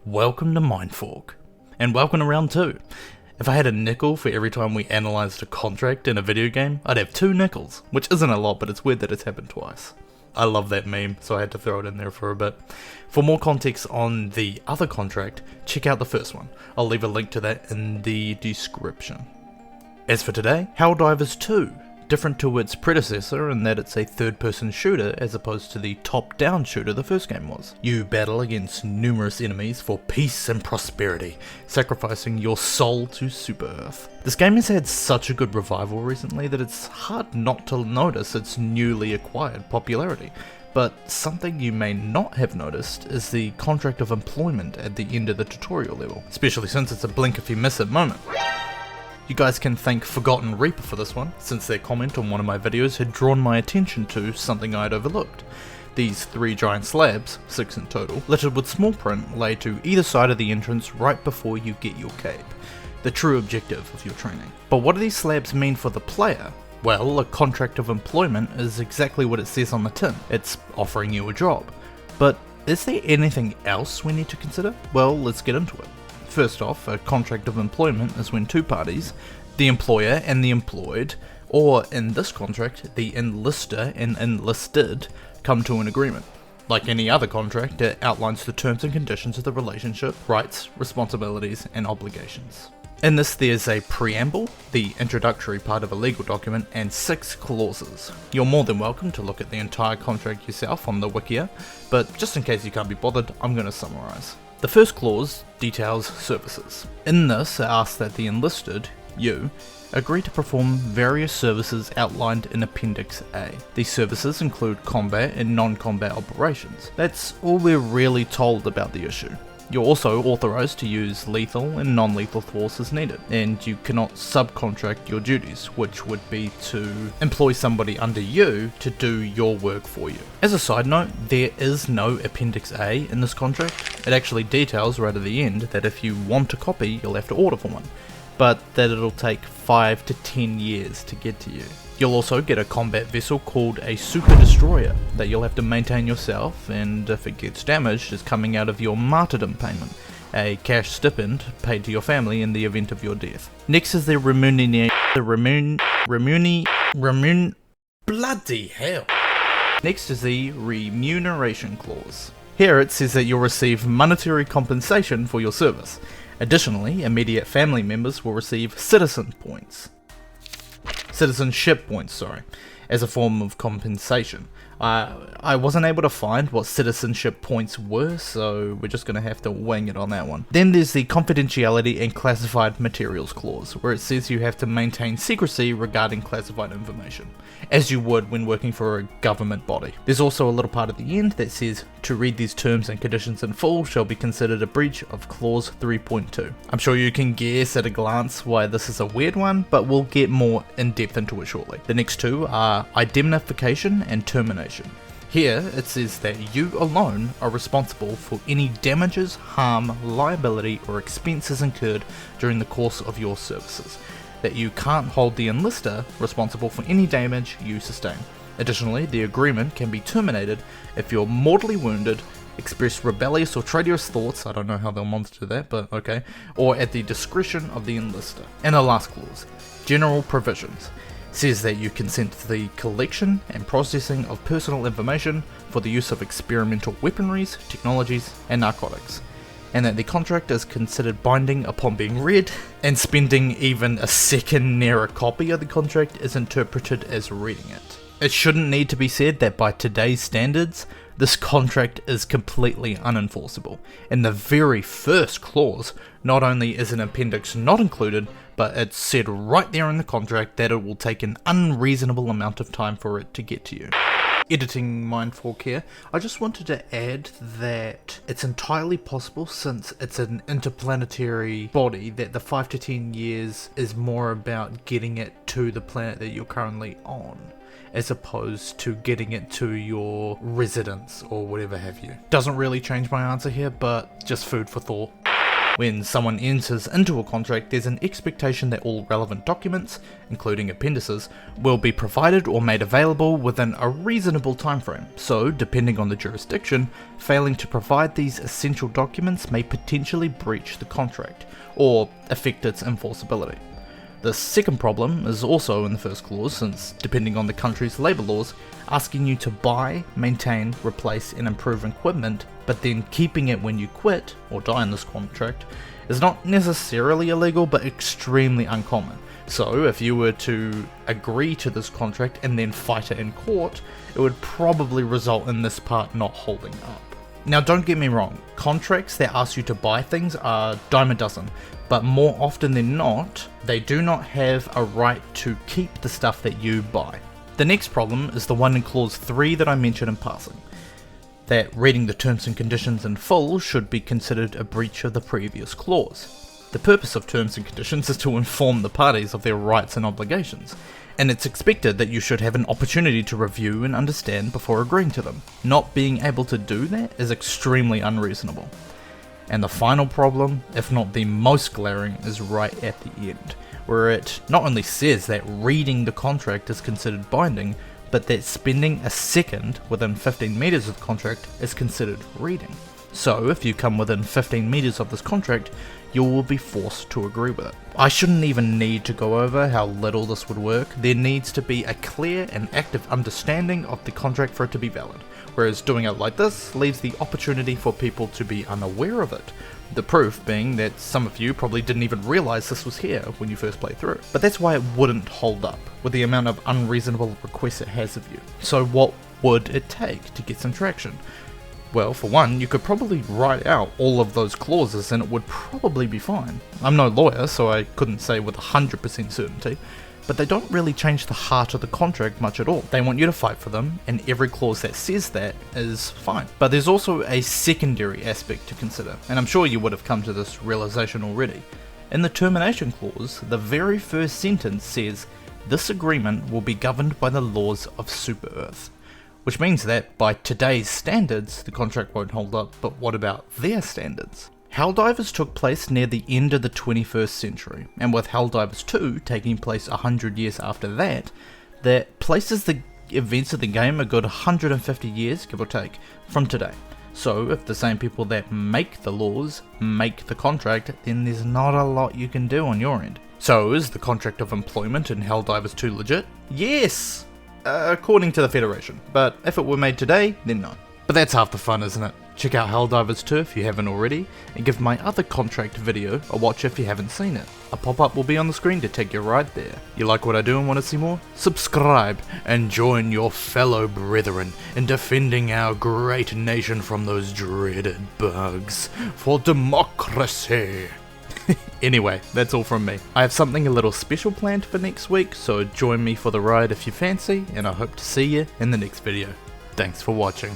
Welcome to Mindfork, and welcome to round 2. If I had a nickel for every time we analysed a contract in a video game, I'd have 2 nickels, which isn't a lot, but it's weird that it's happened twice. I love that meme, so I had to throw it in there for a bit. For more context on the other contract, check out the first one. I'll leave a link to that in the description. As for today, Helldivers 2. Different to its predecessor in that it's a third-person shooter as opposed to the top-down shooter the first game was. You battle against numerous enemies for peace and prosperity, sacrificing your soul to Super Earth. This game has had such a good revival recently that it's hard not to notice its newly acquired popularity. But something you may not have noticed is the contract of employment at the end of the tutorial level, especially since it's a blink if you miss it moment. You guys can thank Forgotten Reaper for this one, since their comment on one of my videos had drawn my attention to something I'd overlooked. These 3 giant slabs, 6 in total, littered with small print laid to either side of the entrance right before you get your cape, the true objective of your training. But what do these slabs mean for the player? Well, a contract of employment is exactly what it says on the tin. It's offering you a job. But is there anything else we need to consider? Well, let's get into it. First off, a contract of employment is when 2 parties, the employer and the employed, or in this contract, the enlister and enlisted, come to an agreement. Like any other contract, it outlines the terms and conditions of the relationship, rights, responsibilities, and obligations. In this there's a preamble, the introductory part of a legal document, and 6 clauses. You're more than welcome to look at the entire contract yourself on the Wikia, but just in case you can't be bothered, I'm going to summarise. The first clause details services. In this, it asks that the enlisted, you, agree to perform various services outlined in Appendix A. These services include combat and non-combat operations. That's all we're really told about the issue. You're also authorised to use lethal and non-lethal force as needed, and you cannot subcontract your duties, which would be to employ somebody under you to do your work for you. As a side note, there is no Appendix A in this contract. It actually details right at the end that if you want a copy, you'll have to order for one, but that it'll take 5 to 10 years to get to you. You'll also get a combat vessel called a super destroyer that you'll have to maintain yourself, and if it gets damaged, is coming out of your martyrdom payment, a cash stipend paid to your family in the event of your death. Next is the bloody hell. Next is the remuneration clause. Here it says that you'll receive monetary compensation for your service. Additionally, immediate family members will receive citizenship points, as a form of compensation. I wasn't able to find what citizenship points were, so we're just going to have to wing it on that one. Then there's the confidentiality and classified materials clause, where it says you have to maintain secrecy regarding classified information, as you would when working for a government body. There's also a little part at the end that says to read these terms and conditions in full shall be considered a breach of clause 3.2. I'm sure you can guess at a glance why this is a weird one, but we'll get more in depth into it shortly. The next 2 are indemnification and termination. Here it says that you alone are responsible for any damages, harm, liability or expenses incurred during the course of your services, that you can't hold the enlister responsible for any damage you sustain. Additionally, the agreement can be terminated if you're mortally wounded, express rebellious or traitorous thoughts, I don't know how they'll monitor that, but okay, or at the discretion of the enlister. And the last clause, general provisions, says that you consent to the collection and processing of personal information for the use of experimental weaponries, technologies, and narcotics, and that the contract is considered binding upon being read, and spending even a second near a copy of the contract is interpreted as reading it. It shouldn't need to be said that by today's standards, this contract is completely unenforceable. In the very first clause, not only is an appendix not included, but it's said right there in the contract that it will take an unreasonable amount of time for it to get to you. Editing Mindfork here, I just wanted to add that it's entirely possible, since it's an interplanetary body, that the 5 to 10 years is more about getting it to the planet that you're currently on, as opposed to getting it to your residence or whatever have you. Doesn't really change my answer here, but just food for thought. When someone enters into a contract, there's an expectation that all relevant documents, including appendices, will be provided or made available within a reasonable timeframe. So, depending on the jurisdiction, failing to provide these essential documents may potentially breach the contract, or affect its enforceability. The second problem is also in the first clause, since depending on the country's labour laws, asking you to buy, maintain, replace and improve equipment, but then keeping it when you quit or die in this contract, is not necessarily illegal but extremely uncommon. So if you were to agree to this contract and then fight it in court, it would probably result in this part not holding up. Now don't get me wrong, contracts that ask you to buy things are dime a dozen, but more often than not, they do not have a right to keep the stuff that you buy. The next problem is the one in clause 3 that I mentioned in passing, that reading the terms and conditions in full should be considered a breach of the previous clause. The purpose of terms and conditions is to inform the parties of their rights and obligations, and it's expected that you should have an opportunity to review and understand before agreeing to them. Not being able to do that is extremely unreasonable. And the final problem, if not the most glaring, is right at the end, where it not only says that reading the contract is considered binding, but that spending a second within 15 meters of the contract is considered reading. So if you come within 15 meters of this contract, you will be forced to agree with it. I shouldn't even need to go over how little this would work. There needs to be a clear and active understanding of the contract for it to be valid, whereas doing it like this leaves the opportunity for people to be unaware of it. The proof being that some of you probably didn't even realise this was here when you first played through. But that's why it wouldn't hold up, with the amount of unreasonable requests it has of you. So what would it take to get some traction? Well, for one, you could probably write out all of those clauses and it would probably be fine. I'm no lawyer, so I couldn't say with 100% certainty, but they don't really change the heart of the contract much at all. They want you to fight for them, and every clause that says that is fine. But there's also a secondary aspect to consider, and I'm sure you would have come to this realization already. In the termination clause, the very first sentence says, "This agreement will be governed by the laws of Super Earth." Which means that, by today's standards, the contract won't hold up, but what about their standards? Helldivers took place near the end of the 21st century, and with Helldivers 2 taking place 100 years after that places the events of the game a good 150 years, give or take, from today. So if the same people that make the laws make the contract, then there's not a lot you can do on your end. So is the contract of employment in Helldivers 2 legit? Yes! According to the Federation, but if it were made today, then no. But that's half the fun, isn't it? Check out Helldivers 2 if you haven't already, and give my other contract video a watch if you haven't seen it. A pop-up will be on the screen to take you right there. You like what I do and want to see more? Subscribe and join your fellow brethren in defending our great nation from those dreaded bugs for democracy. Anyway, that's all from me. I have something a little special planned for next week, so join me for the ride if you fancy, and I hope to see you in the next video. Thanks for watching.